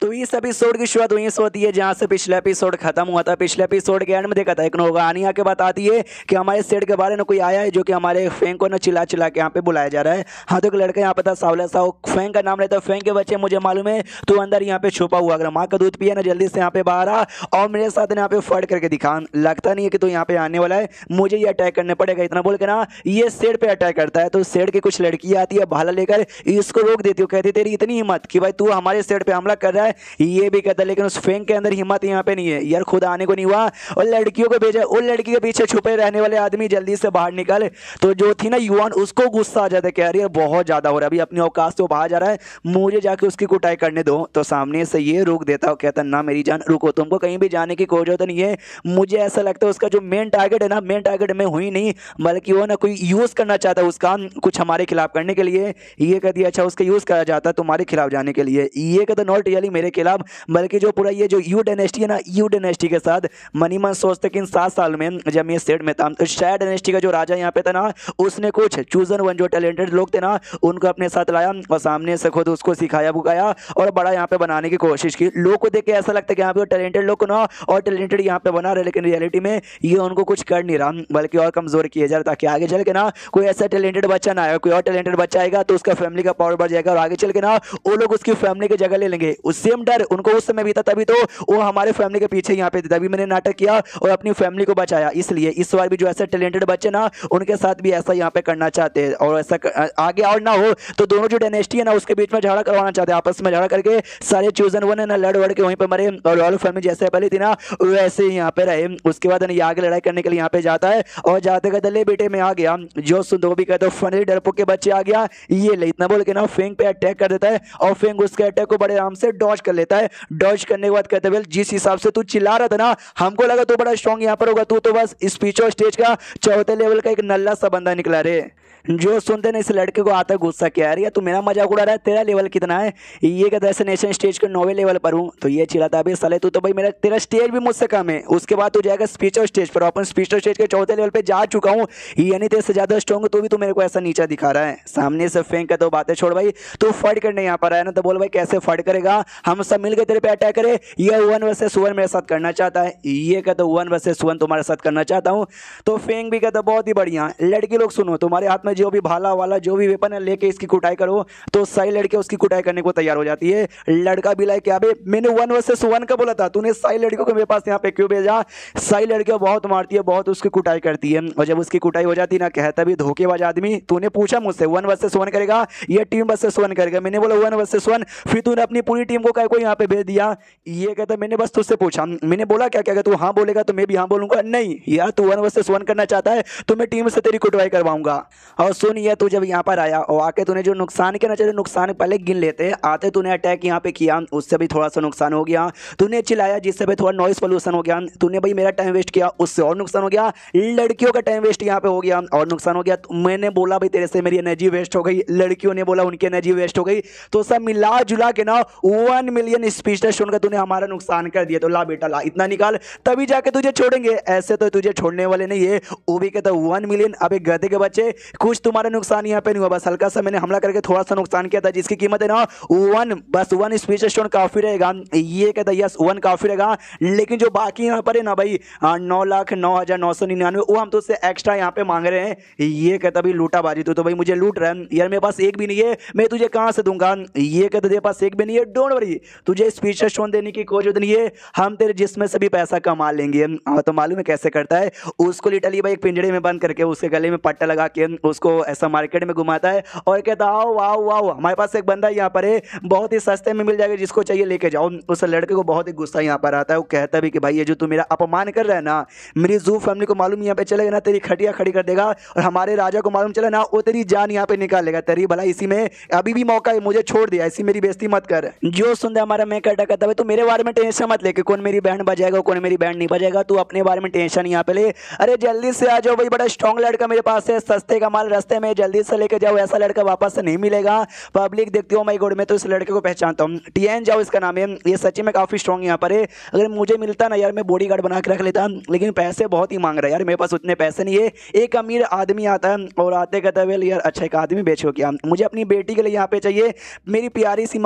तो इस एपिसोड की शुरुआत वहीं से होती है जहां से पिछला एपिसोड खत्म हुआ था। पिछले एपिसोड के एंड में देखा था एक नौगानी आके बताती है कि हमारे सेट के बारे में कोई आया है जो कि हमारे फैंक को ना चिल्ला चिल्ला के यहाँ पे बुलाया जा रहा है। हाँ तो एक लड़का यहाँ पे था सावला सा, फैंक का नाम लेता है। फैंक के बच्चे मुझे मालूम है तू अंदर यहाँ पे छुपा हुआ, अगर माँ का दूध पिया ना जल्दी से यहाँ पे बाहर आ और मेरे साथ यहाँ पे फट करके दिखा। लगता नहीं है कि तू यहाँ पे आने वाला है, मुझे ये अटैक करने पड़ेगा। इतना बोल के ना ये सेट पे अटैक करता है। तो सेट की कुछ लड़की आती है भाला लेकर, इसको रोक देती हो, कहती तेरी इतनी हिम्मत कि भाई तू हमारे सेट पे हमला कर रहा है। ये भी कहता है लेकिन उस फैंक के अंदर हिम्मत यहाँ पे नहीं है यार, खुद आने को नहीं हुआ और लड़कियों को भेजा। उन लड़की के पीछे छुपे रहने वाले आदमी जल्दी से बाहर निकल। तो जो थी ना युवान, उसको गुस्सा आ जाता है, कह रही है बहुत ज्यादा हो रहा है, अभी अपनी औकात से बाहर जा रहा है, मुझे जाके उसकी कुटाई करने दो। तो सामने से ये रोक देता है, कहता ना मेरी जान रुको, तुमको कहीं भी जाने की कोई जरूरत नहीं है। मुझे ऐसा लगता है उसका जो मेन टारगेट है ना, मेन टारगेट में हुई नहीं बल्कि वो ना कोई यूज करना चाहता है उसका कुछ हमारे खिलाफ करने के लिए। ये कहती है अच्छा उसका यूज करा जाता है तुम्हारे खिलाफ जाने के लिए। ये कहता नॉट रियली मेरे खिलाफ, बल्कि जो पूरा ये जो यू डायनेस्टी है ना, यू डायनेस्टी के साथ मनी मन सोचते कि इन 7 साल में जब मैं सेट में था तो शायद डायनेस्टी का जो राजा यहाँ पे था ना, उसने कुछ चूजन वन जो टैलेंटेड लोग थे ना उनको अपने साथ लाया और सामने से खुद उसको सिखाया बुखाया और बड़ा यहाँ पे बनाने की कोशिश की। लोग को देख के ऐसा लगता है कि यहाँ पे टैलेंटेड लोग को ना और टैलेंटेड यहाँ पे बना रहे, लेकिन रियलिटी में ये उनको कुछ कर नहीं रहा बल्कि और कमजोर किए जा रहा, ताकि आगे चल के ना कोई ऐसा टैलेंटेड बच्चा ना आएगा, कोई और टैलेंटेड बच्चा आएगा तो उसका फैमिली का पावर बढ़ जाएगा और आगे चल के ना वो लोग उसकी फैमिली की जगह ले लेंगे। उस सेम डर उनको उस समय भी था, तभी तो वो हमारे फैमिली के पीछे यहाँ पे थे, तभी मैंने नाटक किया और अपनी फैमिली को बचाया। इसलिए इस बार भी जो ऐसे टैलेंटेड बच्चे ना उनके साथ भी ऐसा यहाँ पे करना चाहते हैं और ऐसा आगे और ना हो तो दोनों जो डायनेस्टी है ना उसके बीच में झगड़ा करवाना चाहते हैं, आपस में झगड़ा करके सारे चूजन वन है ना लड़ वड़ के वहीं पे मरे और रॉयल फैमिली जैसे पहले थी ना वैसे ही यहाँ पे रहे। उसके बाद ये आगे लड़ाई करने के लिए यहाँ पे जाता है और जाते कहते ले बेटे मैं आ गया, जो सुन भी कहते फनी डरपोक के बच्चे आ गया, ये ले इतना बोल के ना फेंक पे अटैक कर देता है और फेंक उसके अटैक को बड़े आराम से डॉज कर लेता है। डॉज करने के बाद कहते वेल जिस हिसाब से तू चिल्ला रहा था ना हमको लगा तू बड़ा स्ट्रॉन्ग यहाँ पर होगा, तू तो बस स्पीच और स्टेज का चौथे लेवल का एक नल्ला सा बंदा निकला रे। जो सुनते ना इस लड़के को आता गुस्सा, क्या यार तू मेरा मजाक उड़ा रहा है, तेरा लेवल कितना है? ये कहता है नेशन स्टेज के 9वें लेवल पर हूँ। तो ये चिल्लाता अभी साले तू तो भाई मेरा तेरा स्टेज भी मुझसे कम है, उसके बाद तू जाएगा स्पीच और स्टेज पर, अपन स्पीच और स्टेज के चौथे लेवल पे जा चुका हूँ, यानी तेरे से ज्यादा स्ट्रॉन्ग तो भी तू मेरे को ऐसा नीचा दिखा रहा है। सामने से फेंक कर तो बातें छोड़ भाई, तू फाइट करने यहाँ पर आया ना, तो बोल भाई कैसे फाइट करेगा, हम सब मिलकर तेरे पे अटैक करे, ये 1 वर्सेस 1 मेरे साथ करना चाहता है। ये कहता 1 वर्सेस 1 तुम्हारे साथ करना चाहता हूँ। तो फेंक भी कहता बहुत ही बढ़िया, लड़की लोग सुनो तुम्हारे हाथ में जो भी भाला वाला जो भी वेपन है लेके इसकी कुटाई करो। तो सारी लड़कियां उसकी कुटाई करने को तैयार हो जाती है। लड़का भी लाइक क्या बे मैंने 1 वर्सेस 1 का बोला था, तूने सारी लड़कियों को मेरे पास यहाँ पे क्यों भेजा? सारी लड़कियां बहुत मारती है, बहुत उसकी कुटाई करती है और जब उसकी कुटाई हो जाती है ना कहता भी धोखेबाज आदमी, तूने पूछा मुझसे 1 वर्सेस 1 करेगा ये टीम वर्सेस 1 करेगा? मैंने बोला 1 वर्सेस 1, फिर तूने अपनी पूरी टीम को क्या को यहाँ पे भेज दिया? ये कहता मैंने बस तुझसे पूछा, मैंने बोला क्या क्या तू हाँ बोलेगा तो मैं भी हाँ बोलूंगा? नहीं यार तू 1 वर्सेस 1 करना चाहता है तो मैं टीम से तेरी कुटाई करवाऊंगा। और सुन ये तू जब यहाँ पर आया और आके तूने जो नुकसान किया ना, चलो नुकसान पहले गिन लेते। आते तूने अटैक यहाँ पे किया, उससे भी थोड़ा सा नुकसान हो गया, तूने चिल्लाया जिससे भी थोड़ा नॉइस पोल्यूशन हो गया, तूने भाई मेरा टाइम वेस्ट किया उससे और नुकसान हो गया, लड़कियों का टाइम वेस्ट यहाँ पे हो गया और नुकसान हो गया। मैंने बोला भाई तेरे से मेरी एनर्जी वेस्ट हो गई, लड़कियों ने बोला उनकी एनर्जी वेस्ट हो गई, तो सब मिला जुला के ना 1 मिलियन स्पीच सुनकर तूने हमारा नुकसान कर दिया। तो ला बेटा ला इतना निकाल तभी जाके तुझे छोड़ेंगे, ऐसे तो तुझे छोड़ने वाले नहीं है। वो भी कहता 1 मिलियन, अबे गधे के बच्चे कुछ तुम्हारा नुकसान यहाँ पे नहीं हुआ, बस हल्का सा मैंने हमला करके थोड़ा सा नुकसान किया था जिसकी कीमत है ना 1, बस 1 स्पीच स्टोन काफी रहेगा। ये कहता यस 1 काफी रहेगा, लेकिन जो बाकी यहाँ पर है ना भाई 9,09,999 वो हम तो उससे एक्स्ट्रा यहाँ पे मांग रहे हैं। ये कहता भाई लूटाबाजी, तो भाई मुझे लूट रहा है यार, मेरे पास एक भी नहीं है, मैं तुझे कहां से दूंगा? ये कहता तेरे पास एक भी नहीं है, डोंट वरी तुझे स्पीच स्टोन देने की कोई जरूरत नहीं है, हम तेरे जिसमें से भी पैसा कमा लेंगे। तो मालूम है कैसे करता है, उसको लिटरली भाई एक पिंजड़े में बंद करके उसके गले में पट्टा लगा के उसको ऐसा मार्केट में घुमाता है और कहता आओ वाओ वाओ हमारे पास एक बंदा यहाँ पर है बहुत ही सस्ते में मिल जाएगा, जिसको चाहिए लेके जाओ। उस लड़के को बहुत ही गुस्सा यहाँ पर आता है, वो कहता भी कि भाई ये जो तू मेरा अपमान कर रहा है ना, मेरी जू फैमिली को मालूम यहाँ पे चलेगा ना तेरी खटिया खड़ी कर देगा और हमारे राजा को मालूम चला ना वो तेरी जान यहाँ पे निकाल लेगा। तेरी भला इसी में अभी भी मौका है, मुझे छोड़ दिया, ऐसी मेरी बेइज्जती मत कर। जो सुनता हमारा मैं कहता कहता तू मेरे बारे में टेंशन मत लेके, कौन मेरी बैंड बजाएगा कौन मेरी बैंड नहीं बजाएगा, तू अपने बारे में टेंशन यहाँ पे ले। अरे जल्दी से आ जाओ भाई, बड़ा स्ट्रॉन्ग लड़का मेरे पास है, सस्ते का माल रास्ते में, जल्दी से लेके जाओ, ऐसा लड़का वापस से नहीं मिलेगा। पब्लिक देखती हो माई गॉड मैं तो इस लड़के को पहचानता हूँ, टीएन जाओ इसका नाम है, ये सच्ची में काफी स्ट्रॉन्ग यहाँ पर है। अगर मुझे मिलता ना यार मैं बॉडीगार्ड बना के रख लेता, लेकिन पैसे बहुत ही मांग रहा है यार, मेरे पास उतने पैसे नहीं है। एक अमीर आदमी आता है और आते कहता है यार अच्छा एक आदमी बेचो क्या, मुझे अपनी बेटी के लिए यहाँ पे चाहिए, मेरी प्यारी सी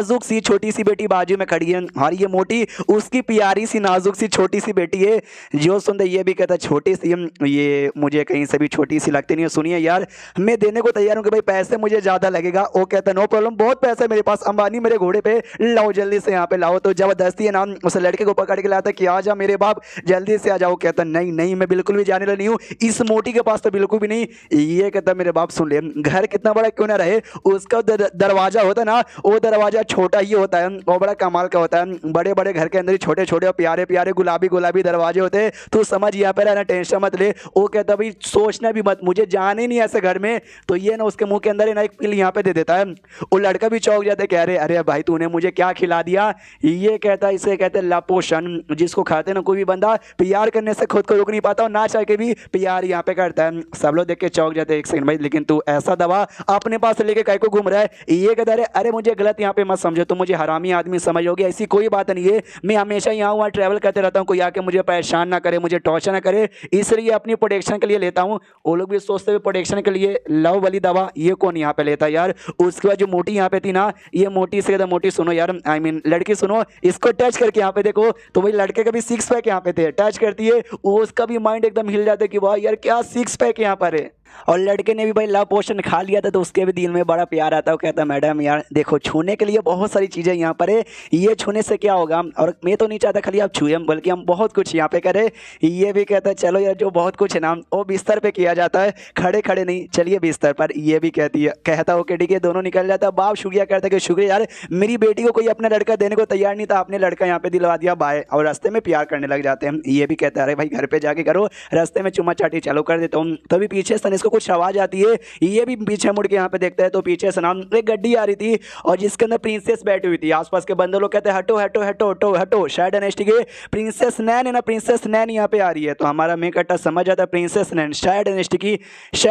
नाजुक सी छोटी सी बेटी बाजू में खड़ी है, और ये मोटी उसकी प्यारी सी नाजुक सी छोटी सी बेटी है। जो सुनते ये भी कहता छोटी सी, ये मुझे कहीं से भी छोटी सी लगती नहीं है। सुनिए यार, मैं देने को तैयार हूँ कि भाई पैसे मुझे ज़्यादा लगेगा। वो कहता नो प्रॉब्लम, बहुत पैसे मेरे पास, अंबानी मेरे घोड़े पे, लाओ जल्दी से यहाँ पे लाओ। तो जबरदस्ती है ना उस लड़के को पकड़ के लाता कि आ जा मेरे बाप, जल्दी से आ जाओ। कहता नहीं नहीं, मैं बिल्कुल भी जाने वाला नहीं हूँ, इस मोटी के पास तो बिल्कुल भी नहीं। ये कहता मेरे बाप सुन ले, घर कितना बड़ा क्यों ना रहे, उसका दरवाजा होता है ना, वो दरवाजा छोटा ही होता है, वो बड़ा कमाल का होता है। बड़े बड़े घर के अंदर ही छोटे छोटे और प्यारे प्यारे गुलाबी गुलाबी दरवाजे होते हैं। तो समझ यहाँ पे रहना, टेंशन मत ले। वो कहता भाई सोचना भी मत, मुझे जाने ही नहीं ऐसे घर में। तो ये ना उसके मुंह के अंदर ही ना एक पिल यहाँ पे दे देता है। वो लड़का भी चौंक जाता है, कह रहे अरे भाई तूने मुझे क्या खिला दिया। ये कहता है, इसे कहते हैं लापोषण, जिसको खाते ना कोई भी बंदा प्यार करने से खुद को रोक नहीं पाता और ना चाह के भी प्यार यहाँ पे करता है। सब लोग देख के चौंक जाते हैं, एक सेकंड भाई लेकिन तू ऐसा दवा अपने पास लेके काय को घूम रहा है। ये कहता है अरे मुझे गलत यहाँ पे मत समझो, तुम मुझे हरामी आदमी समझोगे, ऐसी कोई बात नहीं है। मैं हमेशा यहाँ वहाँ ट्रैवल करते रहता हूँ, कोई आके मुझे परेशान ना करे, मुझे टॉर्चर ना करे, इसलिए अपनी प्रोटेक्शन के लिए लेता हूँ। वो लोग भी सोचते हुए प्रोटेक्शन के लिए लव वाली दवा ये कौन यहाँ पे लेता यार। उसके बाद जो मोटी यहाँ पे थी ना, ये मोटी से ज़्यादा मोटी, सुनो यार, आई मीन लड़की सुनो, इसको टच करके यहाँ पे देखो तो भाई लड़के का भी 6 पैक यहाँ पे थे, टच करती है उसका भी माइंड एकदम हिल जाता है कि वाह यार क्या 6 पैक यहाँ पर है। और लड़के ने भी भाई लव पोशन खा लिया था, तो उसके भी दिल में बड़ा प्यार आता है। वो कहता मैडम यार देखो, छूने के लिए बहुत सारी चीज़ें यहाँ पर है, ये छूने से क्या होगा, और मैं तो नहीं चाहता खाली आप छुए, बल्कि हम बहुत कुछ यहाँ पे करें। ये भी कहता है चलो यार, जो बहुत कुछ है ना वो बिस्तर पे किया जाता है, खड़े खड़े नहीं, चलिए बिस्तर पर। ये भी कहती है, कहता ओके ठीक है, दोनों निकल जाता है। बाप शुक्रिया करता है कि शुक्रिया यार, मेरी बेटी को कोई अपना लड़का देने को तैयार नहीं था, आपने लड़का यहाँ पे दिलवा दिया, बाय। और रास्ते में प्यार करने लग जाते हैं। ये भी कहता है अरे भाई घर पे जाके करो, रास्ते में चुम्मा चाटी चालू कर देता हूँ। तभी पीछे से इसको कुछ आवाज़ आती है। ये भी पीछे मुड़ के यहाँ पे देखता है, तो पीछे से नाम एक गड्डी आ रही थी और जिसके अंदर प्रिंसेस बैठी हुई थी। आसपास के बंदे लोग कहते हैं हटो हटो हटो हटो हटो, शायद डायनेस्टी के प्रिंसेस नैन है ना, प्रिंसेस नैन यहाँ पे आ रही है। तो हमारा मेन कट्टा समझ जाता है प्रिंसेस नैन, शायद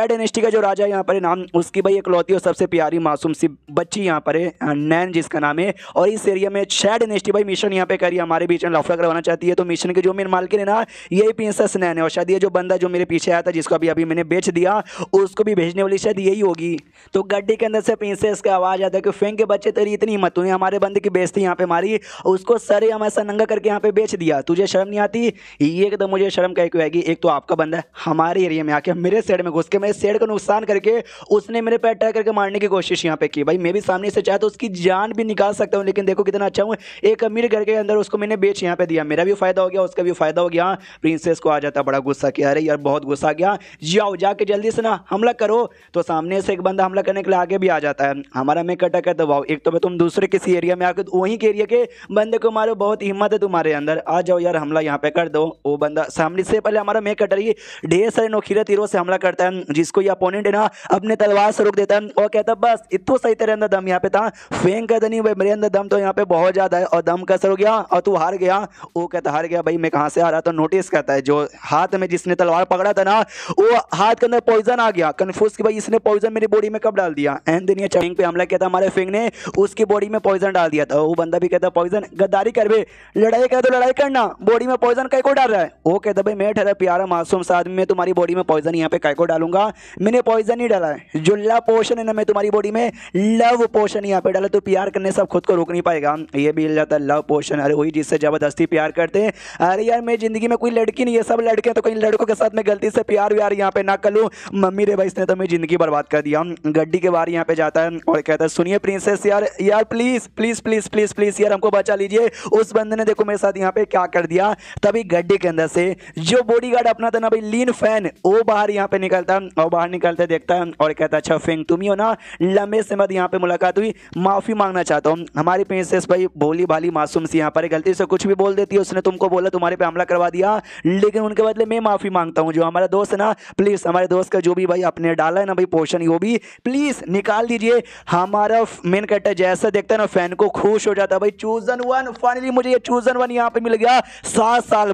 डायनेस्टी का जो राजा यहाँ पर है नाम, उसकी भाई इकलौती और सबसे प्यारी मासूम सी बच्ची यहाँ पर है, नैन जिसका नाम है। और इस एरिया में शायद डायनेस्टी भाई मिशन यहाँ पे करी, हमारे बीच में लफड़ा करवाना चाहती है। तो मिशन के जो मेन मालकिन है ना, यही प्रिंसेस नैन है। और शायद ये जो बंदा जो मेरे पीछे आया था, जिसको अभी अभी मैंने बेच दिया, उसको भी भेजने वाली शायद यही होगी। तो गड्डी के अंदर से प्रिंसेस का आवाज आता है कि फेंक के बच्चे तेरी इतनी हिम्मत, तूने हमारे बंदे की बेइज्जती यहाँ पे मारी, उसको सरे हम ऐसा नंगा करके यहाँ पे बेच दिया, तुझे शर्म नहीं आती। ये तो मुझे शर्म कह क्यों आएगी, एक तो आपका बंदा है हमारे एरिया में आके मेरे शेड में घुस के मेरे शेड को नुकसान करके उसने मेरे पे अटैक करके मारने की कोशिश यहाँ पे की। भाई मैं भी सामने से चाहे तो उसकी जान भी निकाल सकता हूँ, लेकिन देखो कितना अच्छा हूँ, एक अमीर घर के अंदर उसको मैंने बेच यहाँ पे दिया, मेरा भी फायदा हो गया, उसका भी फायदा हो गया। प्रिंसेस को आ जाता बड़ा गुस्सा कि अरे यार बहुत गुस्सा आ गया, जाओ जाके जल्दी से ना हमला करो। तो सामने से एक बंदा हमला करने के लिए आगे भी आ जाता है। हमारा मैं कटा कहता वाओ, एक तो मैं तुम दूसरे किसी एरिया में आकर वहीं के एरिया के बंदे को मारो, बहुत हिम्मत है तुम्हारे अंदर, आ जाओ यार हमला यहाँ पे कर दो। वो बंदा सामने से पहले हमारा मैं कट रही ढेर सारे नौखीरे तीरों से हमला करता है, जिसको ये अपोनेंट है ना अपने तलवार से रोक देता है और कहता बस इतना सही तेरे अंदर दम यहाँ पे था, फेंक कहता नहीं भाई मेरे अंदर दम तो यहाँ पे बहुत ज्यादा है और दम कैसे हो गया और तू हार गया। वो कहता हार गया भाई मैं कहाँ से हारा, तो नोटिस करता है जो हाथ में जिसने तलवार पकड़ा था ना, वो हाथ के अंदर पॉइजन आ गया, कंफ्यूज कि भाई इसने पॉइजन मेरी बॉडी में कब डाल दिया। एंड दिन ये चैंग पे हमला किया था, हमारे फिंग ने उसकी बॉडी में पॉइजन डाल दिया था। वो बंदा भी कहता पॉइजन गद्दारी कर बे, लड़ाई कर तो लड़ाई करना, बॉडी में पॉइजन काय को डाल रहा है। वो कहता भाई मैं ठहरा प्यारा मासूम सा आदमी, मैं तुम्हारी बॉडी में पॉइजन यहाँ पे काय को डालूंगा, मैंने पॉइजन नहीं डाला है, जो लव पोशन है ना मैं तुम्हारी बॉडी में लव पोशन यहाँ पे डाला, तो प्यार करने से खुद को रोक नहीं पाएगा। ये भी मिल जाता है लव पोशन, अरे वही जिससे जबरदस्ती प्यार करते हैं। अरे यार मैं जिंदगी में कोई लड़की नहीं है, सब लड़के हैं, तो कहीं लड़कों के साथ मैं गलती से प्यार व्यार यहाँ पे ना कर लूँ, मम्मी रे भाई इसने तो मेरी जिंदगी बर्बाद कर दिया। गड्डी के बाहर यहाँ पे जाता है और कहता है सुनिए प्रिंसेस यार यार please please please please please यार हमको बचा लीजिए, उस बंदे ने देखो मेरे साथ यहाँ पे क्या कर दिया। तभी गड्डी के अंदर से जो बॉडीगार्ड अपना था ना भाई लीन फैन, वो बाहर यहाँ पे निकलता है और बाहर निकलते देखता है और कहता है अच्छा फेंग तुम ही हो ना, लंबे से मत यहाँ पे मुलाकात हुई, माफी मांगना चाहता हूँ। हमारी प्रिंसेस भाई भोली भाली मासूम सी यहाँ पर गलती से कुछ भी बोल देती है, उसने तुमको बोला तुम्हारे पे हमला करवा दिया, लेकिन उनके बदले मैं माफी मांगता हूँ। जो हमारा दोस्त है ना प्लीज, हमारे दोस्त का जो भी भाई आपने डाला है ना भाई पोषण, वो भी प्लीज निकाल दीजिए। हमारा मेन कैरेक्टर जैसा देखता है ना फैन को खुश हो जाता है, भाई चूजन वन, फाइनली मुझे ये चूजन वन यहाँ पे मिल गया 7 साल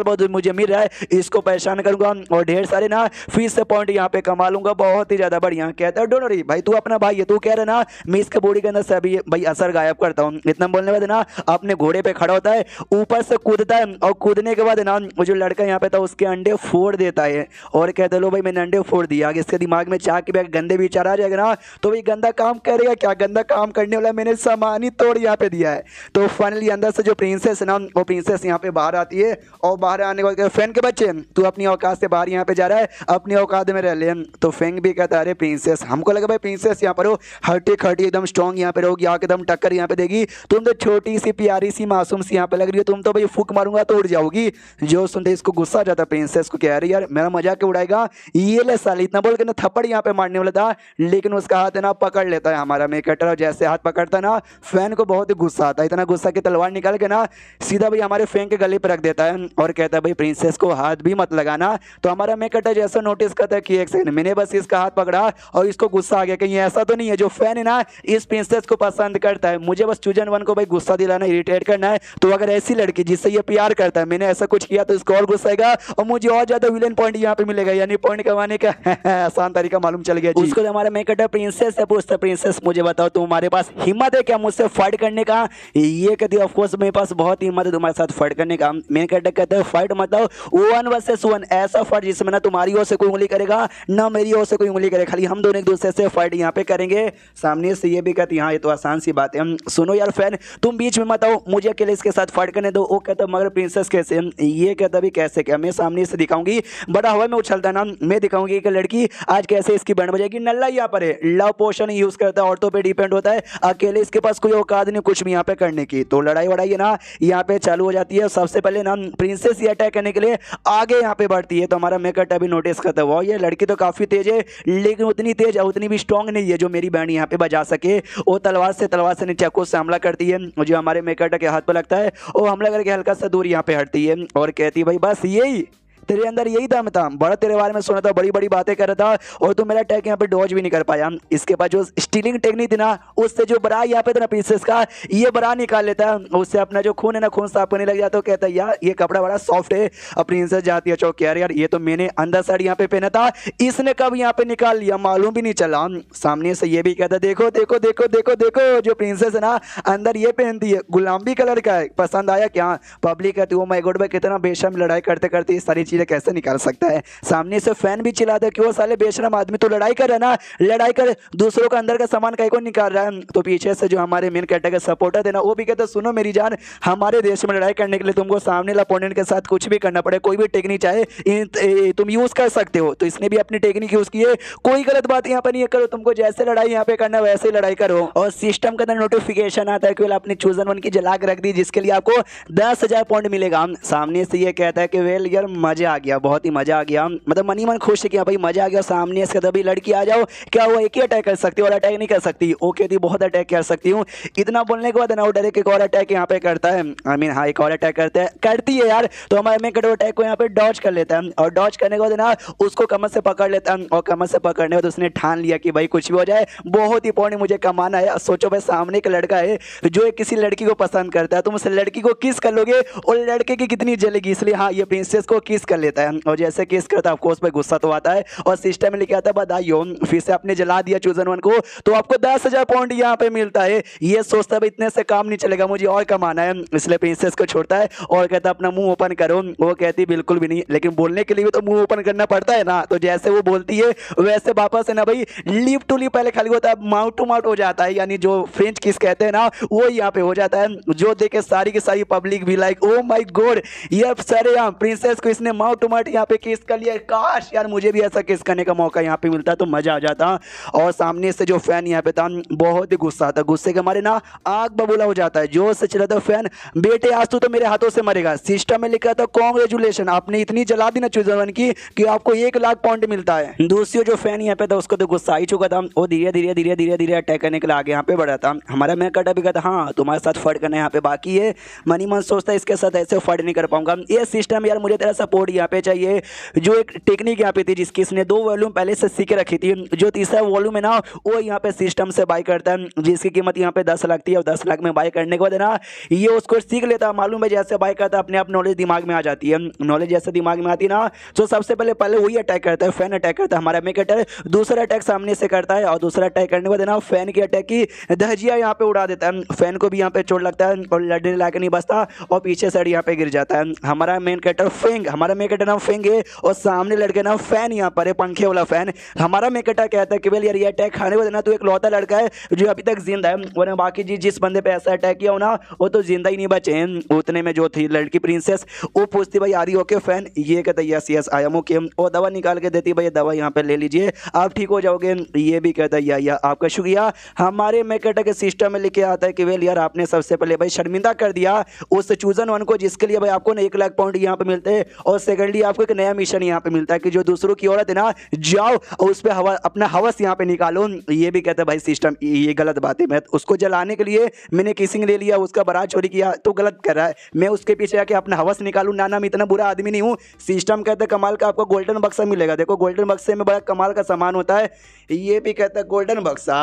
बाद मुझे मिल रहा है, इसको परेशान करूंगा और ढेर सारे ना फीस से पॉइंट यहाँ पे कमा लूंगा, बहुत ही ज्यादा बढ़िया। कहता है डोंट वरी भाई तू अपना भाई है, तू कह रहा ना मैं इसके बॉडी के अंदर से अभी भाई असर गायब करता हूँ। इतना बोलने के बाद ना अपने घोड़े पे खड़ा होता है, ऊपर से कूदता है और कूदने के बाद ना वो जो लड़का यहाँ पे था उसके अंडे फोड़ देता है और कहते लो भाई में नंडे फोड़ दिया। आगे इसके दिमाग में चाह के भी गंदे विचार आ जाएगा ना तो भाई गंदा काम करेगा क्या, गंदा काम करने वाला मैंने सामान ही तोड़ यहाँ पे दिया है। तो फाइनली अंदर से जो प्रिंसेस है ना वो प्रिंसेस यहाँ पे बाहर आती है और बाहर आने के बाद फैन के बच्चे तू अपनी औकात से बाहर यहाँ पे जा रहा है, अपनी औकात में रह ले। तो फेंग भी कहता है अरे प्रिंसेस, हमको लगा भाई प्रिंसेस यहाँ पर हो हट्टी खटी एकदम स्ट्रॉन्ग यहाँ पे रहोगी, आके एकदम टक्कर यहाँ पे देगी, तुम तो छोटी सी प्यारी सी मासूम सी यहाँ पे लग रही है, तुम तो भाई फूक मारूंगा तो उड़ जाओगी। जो सुनते इसको गुस्सा आ जाता प्रिंसेस को, कह रही यार मेरा मजाक उड़ाएगा, ये ले साली, इतना बोल के ना थप्पड़ यहाँ पे मारने वाला था लेकिन उसका हाथ है ना पकड़ लेता है हमारा मेकटर, और जैसे हाथ पकड़ता है ना फैन को बहुत ही गुस्सा आता है, इतना गुस्सा की तलवार निकाल के ना सीधा भाई हमारे फैन के गले पर रख देता है और कहता है भाई प्रिंसेस को हाथ भी मत लगाना। तो हमारा मेकटर जैसा नोटिस करता है कि एक सेकंड, मैंने बस इसका हाथ पकड़ा और इसको गुस्सा आ गया, कहीं ऐसा तो नहीं है जो फैन है ना इस प्रिंसेस को पसंद करता है, मुझे बस चूजन वन को भाई गुस्सा दिलाना, इरिटेट करना है। तो अगर ऐसी लड़की जिससे ये प्यार करता है मैंने ऐसा कुछ किया तो इसको और गुस्सा आएगा और मुझे और ज्यादा विलेन पॉइंट यहाँ पे मिलेगा, यानी पॉइंट कमाने का आसान तरीका मालूम चल गया। उसको हमारा मेकटर प्रिंसेस से पूछता प्रिंसेस मुझे बताओ तुम्हारे पास हिम्मत है क्या मुझसे फाइट करने का? ये कहती है ऑफ कोर्स मेरे पास बहुत हिम्मत है तुम्हारे साथ फाइट करने का। मेकटर कहता है फाइट मतलब 1 वर्सेस 1, ऐसा फाइट जिसमें ना तुम्हारी ओर से कोई उंगली करेगा ना मेरी ओर से कोई उंगली करेगा, खाली हम दोनों एक दूसरे से फाइट यहाँ पे करेंगे। सामने से ये भी कहती हाँ ये तो आसान सी बात है, सुनो यार फैन तुम बीच में मत आओ, मुझे अकेले इसके साथ फाइट करने दो। वो कहता मगर प्रिंसेस कैसे? ये कहता भी कैसे क्या, मैं सामने से दिखाऊंगी, बड़ा हवा में उछलता ना, मैं दिखाऊंगी कि लड़की आज कैसे इसकी बैंड बजाएगी। नल्ला यहाँ पर है, लव पोशन यूज करता है, औरतों पे डिपेंड होता है, अकेले इसके पास कोई औकात नहीं कुछ भी यहाँ पे करने की। तो लड़ाई वड़ाई है ना यहाँ पे चालू हो जाती है। सबसे पहले ना प्रिंसेस ये अटैक करने के लिए आगे यहाँ पे बढ़ती है, तो हमारा मेकट अभी नोटिस करता है वो ये लड़की तो काफी तेज है लेकिन उतनी तेज उतनी भी स्ट्रॉन्ग नहीं है जो मेरी बैंड यहाँ पे बजा सके। वो तलवार से नहीं चाकू से हमला करती है, जो हमारे मेकट के हाथ पर लगता है वो हमला करके हल्का सा दूर यहाँ पे हटती है और कहती है भाई बस यही तेरे अंदर यही दम था, बड़ा तेरे बारे में सुना था, बड़ी बड़ी बातें कर रहा था और तू मेरा अटैक यहाँ पे डॉज भी नहीं कर पाया। इसके बाद जो स्टीलिंग टेक्निक थी ना उससे जो बरा यहाँ पे था ना प्रिंसेस का ये बरा निकाल लेता है, उससे अपना जो खून है ना खून साफ करने लग जाता है। कहता है यार ये कपड़ा बड़ा सॉफ्ट है। अब प्रिंसेस जाती है चौक यार ये तो मैंने अंदर साइड यहाँ पे पहना था, इसने कब यहाँ पे निकाल लिया मालूम भी नहीं चला। सामने से ये भी कहता देखो देखो देखो देखो देखो जो प्रिंसेस है ना अंदर ये पहनती है गुलाबी कलर का है, पसंद आया क्या? पब्लिक कहती है माय गॉड भाई कितना बेशर्म लड़ाई करते करते सारी चीजें कैसे निकाल सकता है। सामने से फैन भी चिल्लाता है कि वो साले बेशरम आदमी तो लड़ाई कर रहा है ना, लड़ाई कर दूसरों का अंदर का सामान कहीं को निकाल रहा है। तो पीछे से जो हमारे मेन कैरेक्टर के सपोर्टर थे ना वो भी कहते सुनो मेरी जान, हमारे देश में लड़ाई करने के लिए तुमको सामने अपोनेंट के साथ कुछ भी करना पड़े, कोई भी टेक्निक चाहे तुम यूज कर सकते हो। तो इसने भी अपनी टेक्निक यूज की है, कोई गलत बात यहाँ पर नहीं करो, तुमको जैसे लड़ाई यहाँ पे करना वैसे ही लड़ाई करो। और सिस्टम के अंदर नोटिफिकेशन आता है कि आपने चूजन वन की जलाक रख दी जिसके लिए आपको 10,000 पॉइंट मिलेगा। सामने से ये कहता है कि वेल यार मजा आ गया, बहुत ही मजा आ गया, मतलब मनी मन खुश है कि भाई मजा आ गया। सामने से कभी लड़की आ जाओ क्या वो एक ही अटैक कर सकती है और अटैक नहीं कर सकती? वो कहती बहुत अटैक कर सकती हूँ। इतना बोलने के बाद ना वो डायरेक्ट एक और अटैक यहाँ पे करता है, आई मीन हाँ एक और अटैक करती है यार। तो हमारे में कटो अटैक को यहाँ पे डॉज कर लेता है और डॉज करने के बाद ना उसको कमर से पकड़ लेता है और कमर से पकड़ने के बाद उसने ठान लिया कि भाई कुछ भी हो जाए बहुत ही पॉइंट मुझे कमाना है। सोचो भाई सामने एक लड़का है जो किसी लड़की को पसंद करता है, तुम उस लड़की को किस कर लोगे और लड़के की कितनी जलेगी, इसलिए हाँ ये प्रिंसेस को किस कर लेता है और जैसे किस करता है ऑफकोर्स भाई गुस्सा तो आता है और सिस्टम में लिखा आता है बधाइयो फिर से आपने जला दिया चूजन वन को तो आपको 10,000 पॉइंट यहाँ पे मिलता है। ये सोचता है इतने से काम नहीं चलेगा मुझे और कमाना है, इसलिए प्रिंसेस को छोड़ता है और कहता है अपना मुंह ओपन करो। वो कहती बिल्कुल भी नहीं, लेकिन बोलने के लिए भी तो मुंह ओपन करना पड़ता है ना। तो जैसे वो बोलती है वैसे वापस है ना भाई लिप टू लिप पहले खाली होता है माउथ टू माउथ हो जाता है, यानी जो फ्रेंच किस कहते हैं ना वो यहाँ पे हो जाता है, जो देखे सारी की सारी पब्लिक भी लाइक ओ माय गॉड ये सारे यहाँ प्रिंसेस को इसने माउथ टू माउथ यहाँ पे किस कर लिया, काश यार मुझे भी ऐसा किस करने का मौका यहाँ पे मिलता तो मजा आ जाता। और सामने से जो फैन यहाँ पे था बहुत ही गुस्सा आता, गुस्से के मारे ना आग बबूला हो जाता है, जोर से चला था फैन बेटे आज तो मेरे हाथों से मरेगा। सिस्टम में लिखा था कांग्रेचुलेशन आपने इतनी जला दी ना चूजन वन की कि आपको 1 लाख पॉइंट मिलता है। दूसरी जो फैन यहाँ पे था उसको तो गुस्सा ही चुका था, वो धीरे धीरे धीरे धीरे धीरे अटैक करने के लिए आगे यहाँ पे बढ़ा था। हमारा मैं कटा भी कहता हाँ तुम्हारे साथ फाइट करना यहाँ पे बाकी है, मनी मन सोचता है इसके साथ ऐसे फाइट नहीं कर पाऊंगा। ये सिस्टम यार मुझे तेरा सपोर्ट यहाँ पे चाहिए। जो एक टेक्निक यहाँ पे थी जिसकी इसने 2 वॉल्यूम पहले से सीख रखी थी, जो तीसरा वॉल्यूम है ना वो यहाँ पे सिस्टम से बाय करता है जिसकी कीमत यहाँ पे 10 लाख थी और 10 लाख में बाय करने के बाद ना ये उसको सीख लेता है। मालूम है जैसे बाय करता है अपने आप नॉलेज दिमाग में आ जाती है, नॉलेज जैसे दिमाग में आती है ना तो सबसे पहले वही अटैक करता है, फैन अटैक करता है। हमारा मेकटर दूसरा अटैक सामने से करता है और दूसरा अटैक करने के बाद ना फैन की अटैक की धजिया यहाँ पे उड़ा देता है, फैन को भी यहाँ पे चोट लगता है और लड़ने लायक नहीं बचता और पीछे साइड यहाँ पे गिर जाता है। हमारा मेन कैरेक्टर फेंग, हमारा मेकटा ना फेंगे और सामने लड़के ना फैन यहाँ पर है, पंखे वाला फैन। हमारा मेकटा कहता है कि वेल यार ये अटैक खाने को देना, तो एक लौता लड़का है जो अभी तक जिंदा है, वरना बाकी जिस बंदे पे ऐसा अटैक किया हो ना वो तो जिंदा ही नहीं बचे हैं। उतने में जो थी लड़की प्रिंसेस वो पूछती भाई आ रही ओके फैन, ये कहता yes yes I am okay, और दवा निकाल के देती भाई दवा यहाँ पे ले लीजिए आप ठीक हो जाओगे, ये भी कहता है या आपका शुक्रिया। हमारे मेकटा के सिस्टम में लिखे आता है कि वेल यार आपने सबसे पहले भाई शर्मिंदा कर दिया उस चूजन वन को, जिसके लिए भाई आपको ना 1 लाख पॉइंट यहाँ पे मिलते हैं, और सेकेंडली आपको एक नया मिशन यहाँ पे मिलता है कि जो दूसरों की औरत है ना जाओ और उस पर हवा अपना हवस यहाँ पे निकालो। ये भी कहता है भाई सिस्टम ये गलत बात है, मैं उसको जलाने के लिए मैंने किसिंग ले लिया, उसका बारात चोरी किया तो गलत कर रहा है, मैं उसके पीछे आके अपना हवस निकालूं, ना मैं इतना बुरा आदमी नहीं हूँ। सिस्टम कहता है कमाल का आपको गोल्डन बक्सा मिलेगा, देखो गोल्डन बक्से में बड़ा कमाल का सामान होता है। ये भी कहता है गोल्डन बक्सा,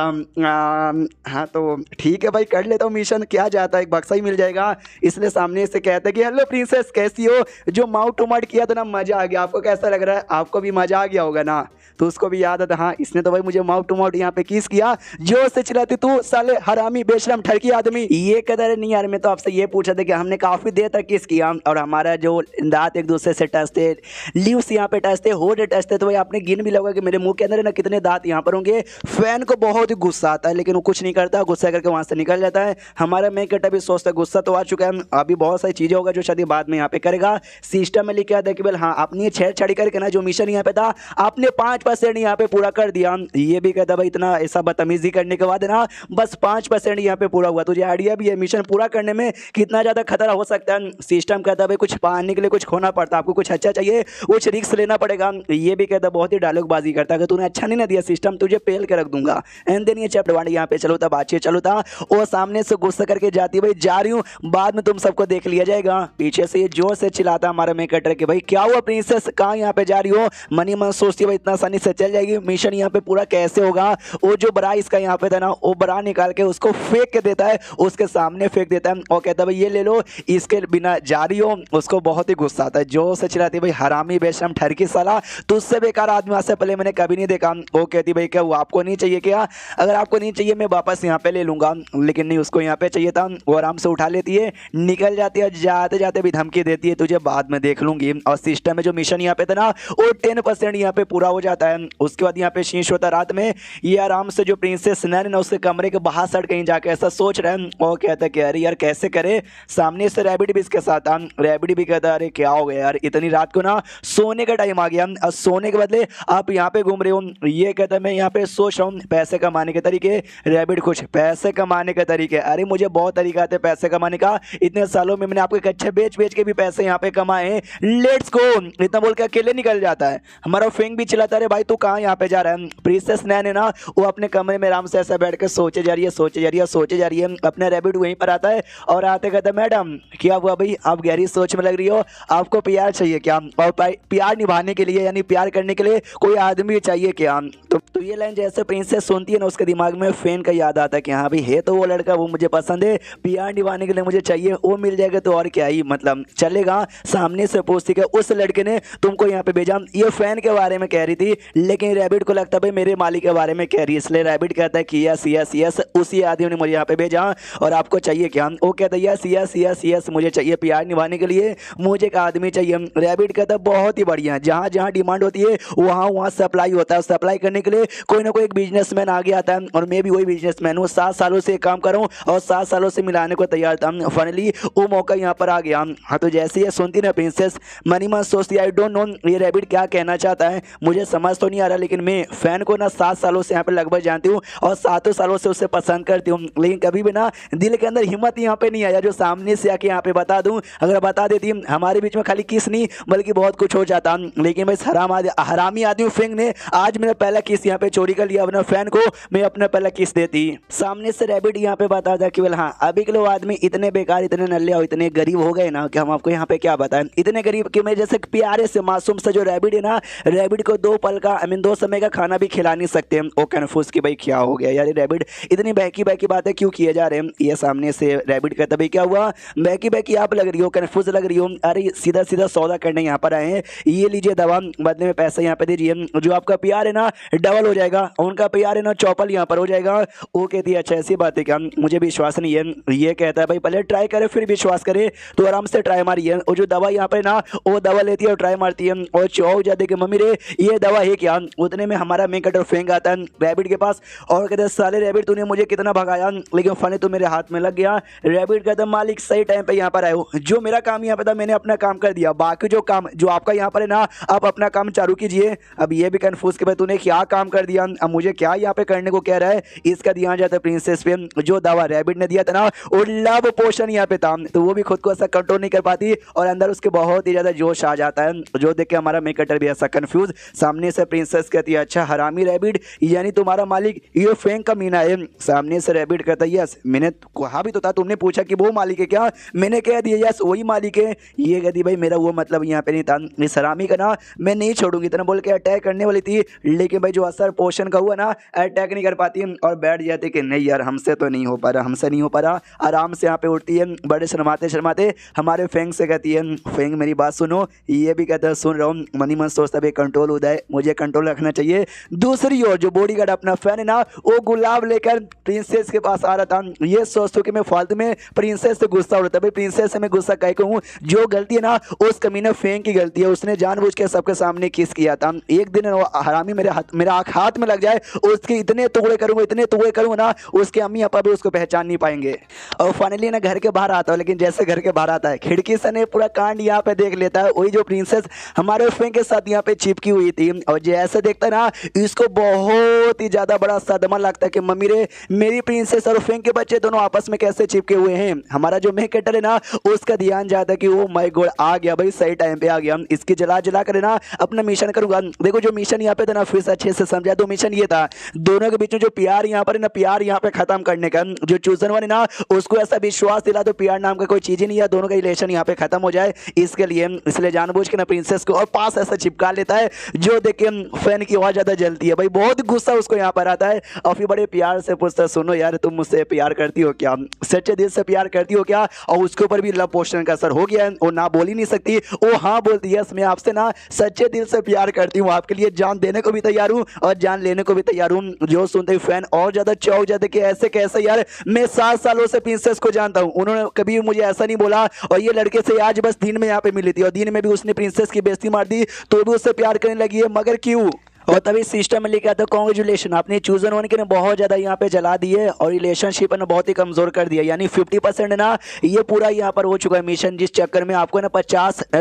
हाँ तो ठीक है भाई कर लेता हूँ मिशन, क्या जाता है एक बक्सा ही मिल जाएगा। इसलिए सामने से कहता है कि हेलो प्रिंसेस कैसी हो, जो माउट टू माउट किया था ना मजा आ गया, आपको कैसा लग रहा है, आपको भी मजा आ गया होगा ना, तो उसको भी याद आता हाँ इसने तो भाई मुझे माउट टू माउट यहाँ पे किस किया, जोर से चिल्लाती तू साले हरामी बेशरम ठरकी आदमी। ये कदर नहीं यार, मैं तो आपसे ये पूछा था कि हमने काफी देर तक किस किया और हमारा जो दांत एक दूसरे से टचते, लिप्स यहाँ पे टचते, होठ टचते, तो भाई आपने गिन भी लगा कि मेरे मुंह के अंदर ना कितने दांत यहाँ पर होंगे। फैन को बहुत ही गुस्सा आता है लेकिन वो कुछ नहीं करता, गुस्सा करके वहां से निकल जाता है। हमारा मेकटा भी सोचता है गुस्सा तो आ चुका है, अभी बहुत सारी चीजें होगा जो शायद बाद में यहाँ पे करेगा। सिस्टम में लिखा था कि भाई हाँ आपने छेड़छाड़ी करके ना जो मिशन यहाँ पे था आपने 5% यहाँ पे पूरा कर दिया। ये भी कहता भाई इतना ऐसा बदतमीजी करने के बाद ना बस 5% यहाँ पे पूरा हुआ, तुझे आइडिया भी है मिशन पूरा करने में कितना ज्यादा खतरा हो सकता है। सिस्टम कहता भाई कुछ पाने के लिए कुछ खोना पड़ता, आपको कुछ अच्छा चाहिए कुछ रिस्क लेना पड़ेगा। ये भी कहता बहुत ही डायलॉगबाजी करता है कि तूने अच्छा नहीं ना दिया सिस्टम तुझे पेल के रख दूंगा। एंड देन ये चैप्टर 1 यहाँ पे चलो था बातचीत चलो था, और सामने से गुस्सा करके जाती भाई जा रही हूँ बाद में तुम सबको देख लिया जाएगा। पीछे से ये जोर से चिल्लाता हमारा मेकटर कि भाई क्या हुआ प्रिंसेस कहाँ यहाँ पे जा रही हो। मनी मन सोचती है भाई इतना आसानी से चल जाएगी, मिशन यहाँ पे पूरा कैसे होगा। वो जो बरा इसका यहाँ पे था ना वो बरा निकाल के उसको फेंक के देता है, उसके सामने फेंक देता है और कहता है भाई ये ले लो, इसके बिना जा रही हो। उसको बहुत ही गुस्सा आता है, जोर से चिल्लाती भाई हरामी बेशरम ठरकी साला तुझसे बेकार आदमी आज से पहले मैंने कभी नहीं देखा। वो कहती भाई क्या वो आपको नहीं चाहिए क्या, अगर आपको नहीं चाहिए मैं वापस यहाँ पे ले लूंगा, लेकिन नहीं उसको यहाँ पे चाहिए था। वो आराम से उठा लेती है निकल जाती है, जाते जाते भी धमकी देती है तुझे बाद में देख लूंगी। और सिस्टम में जो मिशन यहाँ पे था ना वो 10% यहाँ पे पूरा हो जाता है। उसके बाद यहाँ पे शीश होता रात में, ये आराम से जो प्रिंसेस नैन उसके कमरे के बाहर सड़ कहीं जाके ऐसा सोच रहे हैं और कहता है कि अरे यार कैसे करे। सामने से रैबिट भी इसके साथ था, रैबिट भी कहता है अरे क्या हो गया यार इतनी रात को ना सोने का टाइम आ गया और सोने के बदले आप यहाँ पे घूम रहे हो। ये कहता है मैं यहाँ पे सोच रहा हूँ पैसे कमाने के तरीके। रैबिट कुछ पैसे कमाने के तरीके, अरे मुझे बहुत तरीका आते पैसे कमाने का, इतने सालों में मैंने आपको कच्चे बेच बेच के भी पैसे यहाँ पे कमाए, लेट्स गो। इतना बोल के अकेले निकल जाता है। हमारा फेंग भी चिल्लाता है भाई तू कहाँ यहाँ पे जा रहा है। प्रिंसेस नैन है ना वो अपने कमरे में आराम से ऐसा बैठ के सोचे जा रही है सोचे जा रही है सोचे जा रही है। अपना रैबिट वहीं पर आता है और आते कहता है मैडम क्या हुआ भाई आप गहरी सोच में लग रही हो, आपको प्यार चाहिए क्या, और प्यार निभाने के लिए यानी प्यार करने के लिए कोई आदमी चाहिए क्या। तो ये लाइन जैसे प्रिंसेस सुनती है ना उसके दिमाग में फैन का याद आता है कि हाँ भाई है तो वो लड़का वो मुझे पसंद है, प्यार निभाने के लिए मुझे चाहिए, वो मिल जाएगा तो और क्या ही मतलब चलेगा। सामने से पूछती कि उस लड़के ने तुमको यहाँ पे भेजा, ये फैन के बारे में कह रही थी लेकिन रैबिट को लगता भाई मेरे मालिक के बारे में कह रही है, इसलिए रैबिट कहता है कि यस यस यस उसी आदमी ने मुझे यहाँ पे भेजा और आपको चाहिए क्या। वो कहता है यस यस यस यस मुझे चाहिए प्यार निभाने के लिए मुझे एक आदमी चाहिए। रैबिट कहता है बहुत ही बढ़िया, जहाँ जहाँ डिमांड होती है वहाँ वहाँ सप्लाई होता है, सप्लाई करने के लिए कोई ना कोई एक बिजनेसमैन आगे आता है और मैं भी वही बिजनेसमैन हूँ, 7 सालों से काम कर रहा हूँ और 7 सालों से मिलाने को तैयार था, फाइनली वो मौका यहाँ पर आ गया। हाँ तो जैसे ये सुनती ना प्रिंसेस मनी मन सोचती आई डोंट नो ये रैबिट क्या कहना चाहता है, मुझे समझ तो नहीं आ रहा, लेकिन मैं फैन को ना 7 सालों से यहाँ पे लगभग जानती हूँ और 7 सालों से उसे पसंद करती हूँ, लेकिन कभी भी ना दिल के अंदर हिम्मत यहाँ पे नहीं आया जो सामने से आके यहाँ पे बता दूँ। अगर बता देती हमारे बीच में खाली किस नहीं बल्कि बहुत कुछ हो जाता, लेकिन भाई हरामी आदमी फैंग ने आज मेरा पहला किस यहाँ पे चोरी कर लिया, अपना फैन को मैं अपना पहला किस देती। सामने से रैबिट यहाँ पे बता था कि हाँ अभी के लोग आदमी इतने बेकार इतने नल्ले और इतने गरीब हो गए ना कि हम आपको यहाँ पे क्या बताएं, इतने गरीब कि मेरे जैसे प्यारे से मासूम से जो रैबिट है ना रैबिट को 2 पल का 2 समय का खाना भी खिला नहीं सकते। वो कन्फ्यूज कि भाई क्या हो गया यार रैबिट इतनी बहकी बहकी बातें क्यों किए जा रहे हैं। ये सामने से रैबिट कहता भाई क्या हुआ बहकी बहकी आप लग रही हो कन्फ्यूज लग रही हो, अरे सीधा सीधा सौदा करने यहाँ पर आए हैं, ये लीजिए दवा बदले में पैसा यहाँ पे दीजिए, जो आपका प्यार है ना डबल हो जाएगा, उनका प्यार है ना चौपल यहाँ पर हो जाएगा। वो कहती है अच्छा ऐसी बात है क्या, मुझे विश्वास नहीं है। ये कहता है भाई पहले ट्राई करे फिर विश्वास करे, तो आराम से ट्राई मारिए। और जो दवा यहाँ पे ना वो दवा लेती है और ट्राई मारती है और चौक हो जाती है कि मम्मी रे ये दवा है क्या। उतने में हमारा मेन कैरेक्टर फेंक आता है रैबिट के पास और कहते हैं साले रैबिट तूने मुझे कितना भगाया लेकिन फनी तो मेरे हाथ में लग गया। रैबिट कहता है मालिक सही टाइम पे यहाँ पर आए हो, जो मेरा काम यहाँ पे था मैंने अपना काम कर दिया, बाकी जो काम जो आपका यहाँ पर है ना आप अपना काम चालू कीजिए। अब ये भी कंफ्यूज कि भाई तूने क्या काम कर दिया, अब मुझे क्या यहाँ पे करने को कह रहा है। इसका ध्यान जाता है प्रिंसेस पे, जो दवा रैबिट ने दिया था ना वो लव पोशन यहाँ पे था तो वो भी खुद को ऐसा कंट्रोल नहीं कर पाती और अंदर उसके बहुत ही ज्यादा जोश आ जाता है। जो देख के हमारा मेकटर भी ऐसा कंफ्यूज। सामने से प्रिंसेस कहती है अच्छा हरामी रैबिट यानी तुम्हारा मालिक ये फेंक का मीना है। सामने से रैबिट कहता है यस मैंने कहा भी तो था, तुमने पूछा कि वो मालिक है क्या, मैंने कह दिया यस वही मालिक है। ये कहती भाई मेरा वो मतलब यहाँ पे नहीं था, इस हरामी का ना मैं नहीं छोड़ूंगी, इतना बोल के अटैक करने वाली थी लेकिन भाई जो असर पोषण का हुआ ना अटैक नहीं कर पाती और बैठ जाती कि नहीं यार हमसे तो नहीं हो पा रहा, हमसे नहीं हो पा रहा। आराम से यहाँ पे उठती है, बड़े शर्माते शर्माते हमारे फेंग से कहती है फेंग मेरी बात सुनो। ये भी कहता है सुन रहा हूँ। मनी मन सोचता भाई कंट्रोल उदय मुझे कंट्रोल रखना चाहिए। दूसरी ओर जो बॉडीगार्ड अपना फैन है ना वो गुलाब लेकर प्रिंसेस के पास आ रहा था। ये सोचता कि मैं फालतू में प्रिंसेस से गुस्सा हो रहा था, भाई प्रिंसेस से मैं गुस्सा कह के हूँ, जो गलती है ना उस कमीने फेंग की गलती है, उसने जानबूझ के सबके सामने किस किया था। एक दिन वो हरामी मेरा हाथ में लग जाए उसके इतने टुकड़े करूंगा ना उसके अम्मी अपा भी उसको पहचान नहीं पाएंगे। और फाइनली ना घर के बाहर आता है, लेकिन जैसे घर के बाहर आता है खिड़की से ने पूरा कांड यहाँ पे देख लेता है। वही जो प्रिंसेस हमारे फेंग के साथ यहाँ पे चिपकी हुई थी और जैसे देखता है ना इसको बहुत ही ज्यादा बड़ा सदमा लगता है कि मम्मी रे मेरी प्रिंसेस और फेंग के बच्चे दोनों आपस में कैसे चिपके हुए हैं। हमारा जो मेन कैरेक्टर है ना उसका ध्यान जाता है कि ओ माय गॉड आ गया भाई, सही टाइम पे आ गया, इसकी जला कर ना अपना मिशन करूंगा। देखो जो मिशन यहाँ पे था ना फिर से अच्छे से समझा, तो मिशन ये था दोनों के बीच में जो प्यार यहाँ पर है ना प्यार यहाँ पे खत्म करने का। जो चूजन वन है ना उसको ऐसा विश्वास दिला तो प्यार नाम का कोई चीज ही नहीं है, दोनों का रिलेशन यहाँ पे खत्म हो जाए इसके लिए। इसलिए जानबूझ के ना प्रिंसेस को और पास ऐसा चिपका लेता है जो देख के फैन की आवाज ज्यादा जलती है, भाई बहुत गुस्सा उसको यहाँ पर आता है और फिर बड़े प्यार से पूछता है सुनो यार तुम मुझसे प्यार करती हो क्या, सच्चे दिल से प्यार करती हो क्या। और उसके ऊपर भी लव पोषण का असर हो गया है, वो ना बोल ही नहीं सकती, वो हाँ बोलती है मैं आपसे ना सच्चे दिल से प्यार करती हूँ, आपके लिए जान देने को भी तैयार हूँ और जान लेने को भी तैयार हूँ। जो सुनते ही फैन और ज्यादा चौंक जाते कि ऐसे कैसे यार, मैं 7 सालों से प्रिंसेस को जानता हूँ, उन्होंने कभी मुझे ऐसा नहीं बोला और ये लड़के से आज बस दिन में यहाँ पे मिली थी और दिन में भी उसने प्रिंसेस की बेइज्जती मार दी तो भी उससे प्यार करने लगी है, मगर क्यों। और तभी सिस्टम में लिखा था कॉन्ग्रेचुलेशन आपने चूजन वन के ने बहुत ज्यादा यहाँ पे जला दिए और रिलेशनशिप ने बहुत ही कमजोर कर दिया, यानी 50% ना ये पूरा यहाँ पर हो चुका है मिशन, जिस चक्कर में आपको ना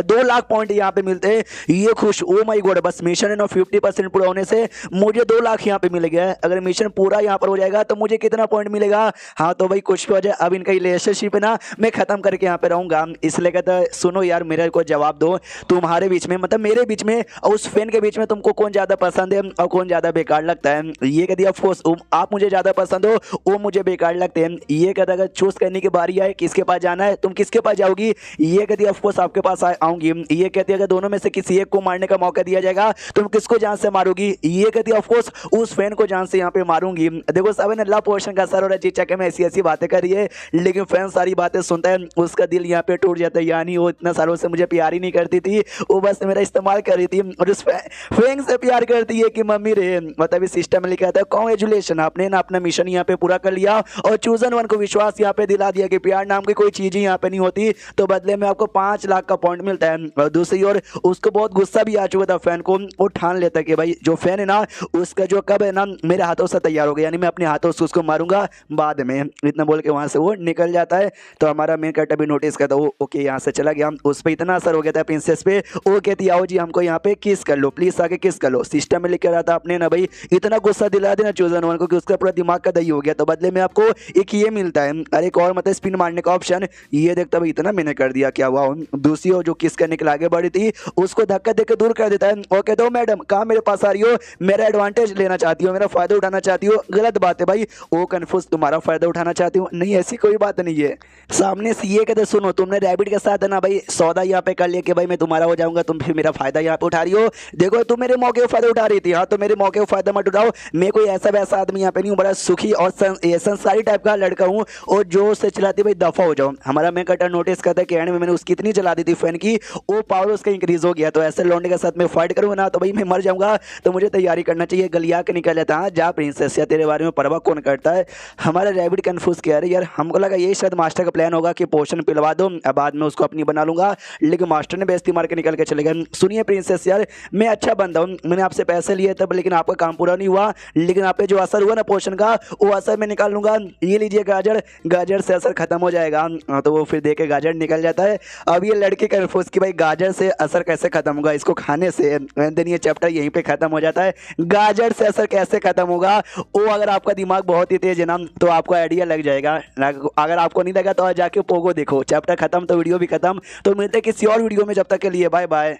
2 लाख पॉइंट यहाँ पे मिलते हैं। ये खुश ओ माय गॉड, बस मिशन है ना 50% पूरा होने से मुझे 2 लाख यहाँ पे मिल गया। अगर मिशन पूरा यहाँ पर हो जाएगा तो मुझे कितना पॉइंट मिलेगा। हाँ तो भाई कुछ भी हो जाए अब इनका रिलेशनशिप है ना मैं खत्म करके यहाँ पे रहूंगा। इसलिए कहता सुनो यार मेरे को जवाब दो, तुम्हारे बीच में मतलब मेरे बीच में और उस फैन के बीच में तुमको कौन ज्यादा पसंद है और कौन ज्यादा बेकार लगता है। ये कहती है ऑफकोर्स आप मुझे ज्यादा पसंद हो, वो मुझे बेकार लगते हैं। ये कहता है अगर चूज करने की बारी आए किसके पास जाना है तुम किसके पास जाओगी। ये कहती है ऑफकोर्स आपके पास आऊंगी। ये कहती है अगर दोनों में से किसी एक को मारने का मौका दिया जाएगा तुम किसको जान से मारोगी। ये कहती है ऑफकोर्स उस फैन को जान से यहाँ पे मारूंगी। देखो सब ने लव पोर्शन का असर हो रहा है, चीचा के में ऐसी बातें कर रही है लेकिन फैन सारी बातें सुनता है उसका दिल यहाँ पे टूट जाता है, यानी वो इतना सालों से मुझे प्यार ही नहीं करती थी, वो बस मेरा इस्तेमाल कर रही थी और उस फैन से प्यार करती है कि मम्मी रे। मतलब इस सिस्टम में लिखा था कांग्रेचुलेशन आपने ना अपना मिशन यहाँ पे पूरा कर लिया और चूजन वन को विश्वास यहाँ पे दिला दिया कि प्यार नाम की कोई चीज ही यहाँ पे नहीं होती, तो बदले में आपको 5 लाख का पॉइंट मिलता है। और दूसरी ओर उसको बहुत गुस्सा भी आ चुका था फैन को, वो ठान लेता है कि भाई जो फैन है ना उसका जो कब है ना मेरे हाथों से तैयार हो गया, यानी मैं अपने हाथों से उसको मारूंगा बाद में, इतना बोल के वहां से वो निकल जाता है। तो हमारा मेन कैरेक्टर भी नोटिस करता है ओके यहाँ से चला गया, उस पर इतना असर हो गया था प्रिंसेस पे, वो कहती आओ जी हमको यहाँ पे किस कर लो प्लीज, आके किस कर लो। सिस्टम में लिख रहा था आपने ना भाई इतना गुस्सा दिला देना चूजन वन को कि उसका पूरा दिमाग का दही हो गया, तो बदले में आपको एक ये मिलता है अरे एक और मतलब स्पिन मारने का ऑप्शन। ये देखता भाई इतना मैंने कर दिया क्या हुआ। दूसरी ओर जो किस करने के लिए आगे बढ़ी थी उसको धक्का देकर दूर कर देता है और कहता हूँ मैडम कहाँ मेरे पास आ रही हो, मेरा एडवांटेज लेना चाहती हो, मेरा फायदा उठाना चाहती हो, गलत बात है भाई। वो कन्फ्यूज तुम्हारा फायदा उठाना चाहती हूँ, नहीं ऐसी कोई बात नहीं है। सामने से ये कहते सुनो तुमने रैबिट के साथ है ना भाई सौदा यहाँ पे कर लिया कि भाई मैं तुम्हारा हो जाऊंगा, तुम फिर मेरा फायदा यहाँ पे उठा रही हो, देखो तुम मेरे मौके का फायदा उठा रही थी। हाँ तो मेरे मौके को फायदा मत उठाओ, मैं कोई ऐसा वैसा आदमी यहाँ पे नहीं हूँ, बड़ा सुखी और संसारी टाइप का लड़का हूँ, और जो से चलाती भाई दफा हो जाओ। हमारा मैं कटर नोटिस करता कि एंड में मैंने उसकी इतनी चला दी थी फैन की, वो पावर उसका इंक्रीज हो गया। तो ऐसे लौंडे के साथ मैं फाइट करूंगा ना तो भाई मैं मर जाऊंगा, तो मुझे तैयारी करना चाहिए। गलिया के निकल जाता है जा प्रिंसेस, या तेरे बारे में परवाह कौन करता है। हमारा रैबिट कंफ्यूज किया यार, हमको लगा ये शायद मास्टर का प्लान होगा कि पोशन पिलवा दो, अब बाद में उसको अपनी बना लूंगा, लेकिन मास्टर ने बेइज्जती मार के निकल के चले गए। सुनिए प्रिंसेस यार, मैं अच्छा बंदा हूँ, मैंने आपसे पैसे लिए तब, लेकिन आपका काम पूरा नहीं हुआ, लेकिन आप पे जो असर हुआ ना पोशन का, वो असर मैं निकाल लूंगा। ये लीजिए गाजर, गाजर से असर खत्म हो जाएगा। तो वो फिर देखे गाजर निकल जाता है। अब ये लड़के कंफ्यूज कि भाई गाजर से असर कैसे खत्म होगा, इसको खाने से। देन ये चैप्टर यहीं पे खत्म हो जाता है। गाजर से असर कैसे खत्म होगा, वो अगर आपका दिमाग बहुत ही तेज है ना तो आपको आइडिया लग जाएगा। अगर आपको नहीं लगा तो जाके पोगो देखो, चैप्टर खत्म तो वीडियो भी खत्म। तो मिलते हैं किसी और वीडियो में, जब तक के लिए बाय बाय।